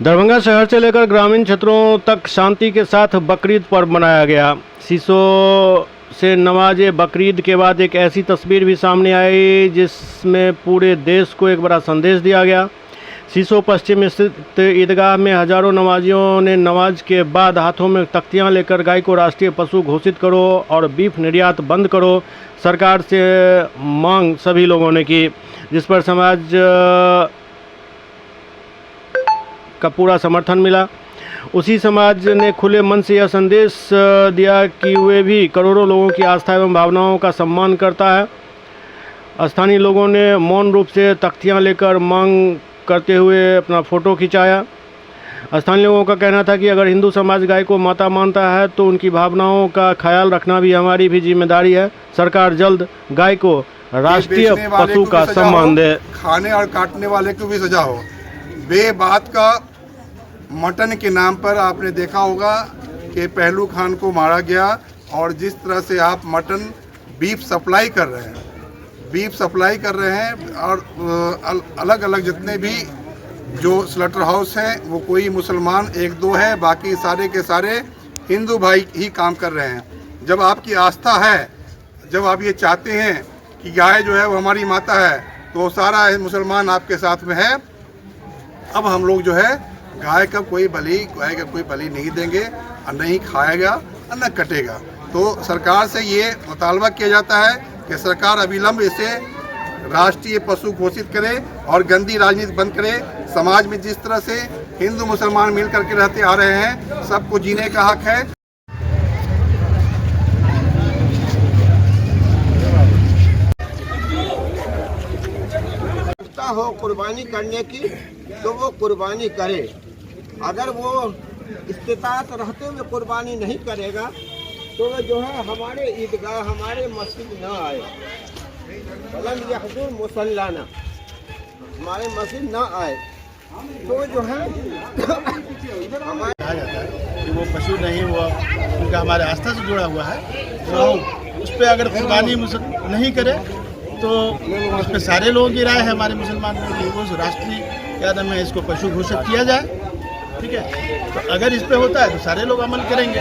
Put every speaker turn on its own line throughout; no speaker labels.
दरभंगा शहर से लेकर ग्रामीण क्षेत्रों तक शांति के साथ बकरीद पर्व मनाया गया। शीशों से नमाज़े बकरीद के बाद एक ऐसी तस्वीर भी सामने आई जिसमें पूरे देश को एक बड़ा संदेश दिया गया। शीशों पश्चिम स्थित ईदगाह में हजारों नमाजियों ने नमाज के बाद हाथों में तख्तियां लेकर गाय को राष्ट्रीय पशु घोषित करो और बीफ निर्यात बंद करो सरकार से मांग सभी लोगों ने की, जिस पर समाज का पूरा समर्थन मिला। उसी समाज ने खुले मन से यह संदेश दिया कि वे भी करोड़ों लोगों की आस्था एवं भावनाओं का सम्मान करता है। स्थानीय लोगों ने मौन रूप से तख्तियां लेकर मांग करते हुए अपना फ़ोटो खिंचाया। स्थानीय लोगों का कहना था कि अगर हिंदू समाज गाय को माता मानता है तो उनकी भावनाओं का ख्याल रखना भी हमारी भी जिम्मेदारी है। सरकार जल्द गाय को राष्ट्रीय पशु का सम्मान दे।
खाने और काटने वाले को भी सजा हो। बेबात का मटन के नाम पर आपने देखा होगा कि पहलू खान को मारा गया, और जिस तरह से आप मटन बीफ सप्लाई कर रहे हैं और अलग अलग जितने भी जो स्लटर हाउस हैं वो कोई मुसलमान एक दो है, बाकी सारे के सारे हिंदू भाई ही काम कर रहे हैं। जब आपकी आस्था है, जब आप ये चाहते हैं कि गाय जो है वो हमारी माता है, तो सारा मुसलमान आपके साथ में है। अब हम लोग जो है गाय का कोई बलि नहीं देंगे और नहीं खाएगा और न कटेगा। तो सरकार से ये मुतालबा किया जाता है कि सरकार अविलंब इसे राष्ट्रीय पशु घोषित करे और गंदी राजनीति बंद करे। समाज में जिस तरह से हिंदू मुसलमान मिल करके रहते आ रहे हैं, सबको जीने का हक है।
हो कुर्बानी करने की तो वो कुर्बानी करे। अगर वो इस्तिताअत रहते हुए कुर्बानी नहीं करेगा तो वो जो है हमारे ईदगाह हमारे मस्जिद न आए, वलम यहजुर मुसल्लाना, हमारे मस्जिद न आए तो जो है हमारे
कहा जाता है कि वो पशु नहीं हुआ, उनका हमारे आस्था से जुड़ा हुआ है, तो उस पर अगर कुर्बानी नहीं करे तो उस पर सारे लोगों की राय है हमारे मुसलमान की वो राष्ट्रीय क्या नाम है इसको पशु घोषित किया जाए। ठीक है, तो अगर इस पे होता है तो सारे लोग अमल करेंगे।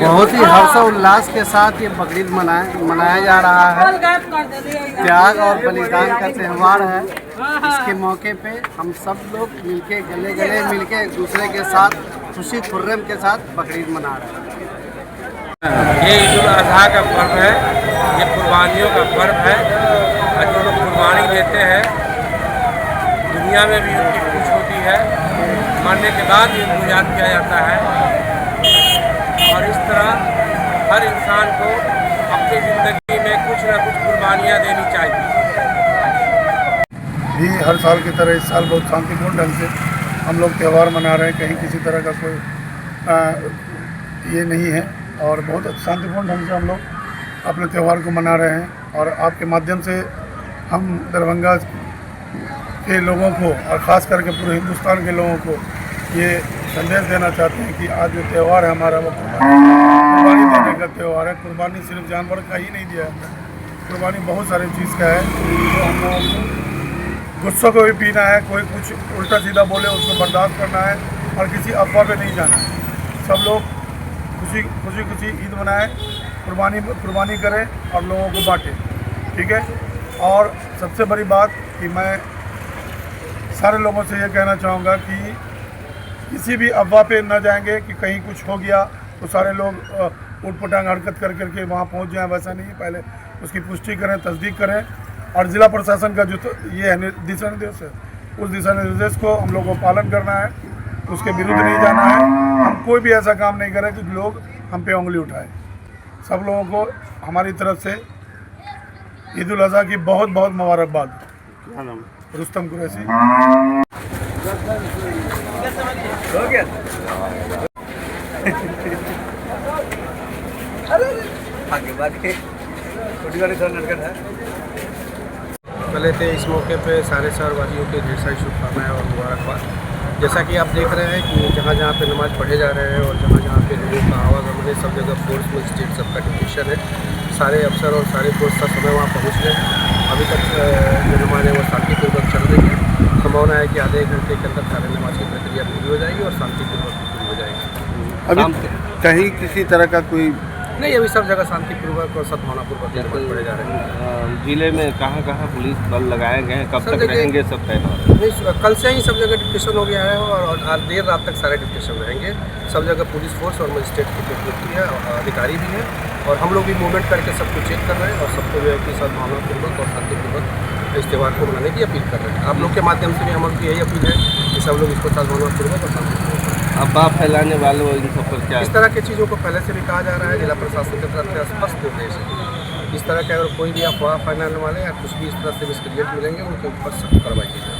बहुत ही हर्षोल्लास के साथ ये बकरीद मनाया जा रहा है। त्याग और बलिदान का त्यौहार है। इसके मौके पे हम सब लोग मिलके गले गले मिलके एक दूसरे के साथ खुशी खुर्रम के साथ बकरीद मना रहे हैं।
ये ईद उल अजहा का पर्व है, ये कुर्बानियों का पर्व है। और जो लोग कुर्बानी देते हैं दुनिया में भी उनकी खुश होती है, मरने के बाद भी उनको याद किया जाता है। और इस तरह हर इंसान को अपनी ज़िंदगी में कुछ न कुछ कुर्बानियाँ देनी चाहिए।
भी हर साल की तरह इस साल बहुत शांतिपूर्ण ढंग से हम लोग त्यौहार मना रहे हैं। कहीं किसी तरह का कोई ये नहीं है और बहुत शांतिपूर्ण ढंग से हम लोग अपने त्यौहार को मना रहे हैं। और आपके माध्यम से हम दरभंगा के लोगों को और ख़ास करके पूरे हिंदुस्तान के लोगों को ये संदेश देना चाहते हैं कि आज जो त्यौहार है हमारा वो कुर्बानी देने का त्यौहार है। कुर्बानी सिर्फ जानवर का ही नहीं दिया जाता है, कुर्बानी बहुत सारी चीज़ का है। तो हम लोगों को गुस्सों को भी पीना है, कोई कुछ उल्टा सीधा बोले उसको बर्दाश्त करना है और किसी अफवाह पे नहीं जाना है। सब लोग खुशी ईद मनाएं, कुर्बानी करें और लोगों को बांटें। ठीक है। और सबसे बड़ी बात कि मैं
सारे लोगों से ये कहना चाहूँगा कि किसी भी अफवाह पे न जाएंगे कि कहीं कुछ हो गया तो सारे लोग उठपटांग हरकत कर करके वहाँ पहुँच जाएं। वैसा नहीं, पहले उसकी पुष्टि करें, तस्दीक करें। और ज़िला प्रशासन का जो ये है दिशा निर्देश है, उस दिशा निर्देश को हम लोगों को पालन करना है, उसके विरुद्ध नहीं जाना है। हम कोई भी ऐसा काम नहीं करें कि लोग हम पे उंगली उठाएं। सब लोगों को हमारी तरफ से ईद उल अज़हा की बहुत बहुत मुबारकबाद। रुस्तम कुरैशी।
पहले थे इस मौके पे सारे शहरवासियों के ढेर सारी शुभकामनाएं और मुबारकबाद। जैसा कि आप देख रहे हैं कि जहाँ जहाँ पे नमाज़ पढ़े जा रहे हैं और जहाँ जहाँ पे लोगों का आवागमन है, सब जगह फोर्स मजिस्ट्रेट सबका डिप्यूशन है। सारे अफसर और सारे फोर्स का समय वहाँ पहुँच गए हैं। अभी तक जो नमाज़ है वो शांतिपूर्वक चल रही है। संभावना है कि आधे घंटे के अंदर सारे नमाज की प्रक्रिया पूरी हो जाएगी और शांतिपूर्वक पूरी हो जाएगी।
अभी कहीं किसी तरह का कोई
नहीं, अभी सब जगह शांतिपूर्वक और सद्भावनापूर्वक नमाज पढ़े जा रहे हैं।
जिले में कहाँ कहाँ पुलिस बल लगाए गए हैं, कब तक रहेंगे सब तय?
नहीं, कल से ही सब जगह डिप्यूशन हो गया है और देर रात तक सारे डिप्यूशन रहेंगे। सब जगह पुलिस फोर्स और मजिस्ट्रेट की ड्यूटी है, अधिकारी भी है और हम लोग भी मूवमेंट करके सबको चेक कर रहे हैं और सबको जो है कि सद्भावनापूर्वक और शांतिपूर्वक इस त्यौहार को मनाने की अपील कर रहे हैं। आप लोग के माध्यम से भी हमारी यही अपील है कि सब लोग इसको सद्भावनापूर्वक और शांतिपूर्वक।
अफवाह फैलाने वालों इन सब पर क्या?
इस तरह की चीज़ों को पहले से भी कहा जा रहा है। जिला प्रशासन की तरफ से स्पष्ट निर्देश है, इस तरह के अगर कोई भी अफवाह फैलाने वाले या कुछ भी इस तरह से मिसक्रिएट मिलेंगे उनके ऊपर सख्त कार्रवाई की जाएगी।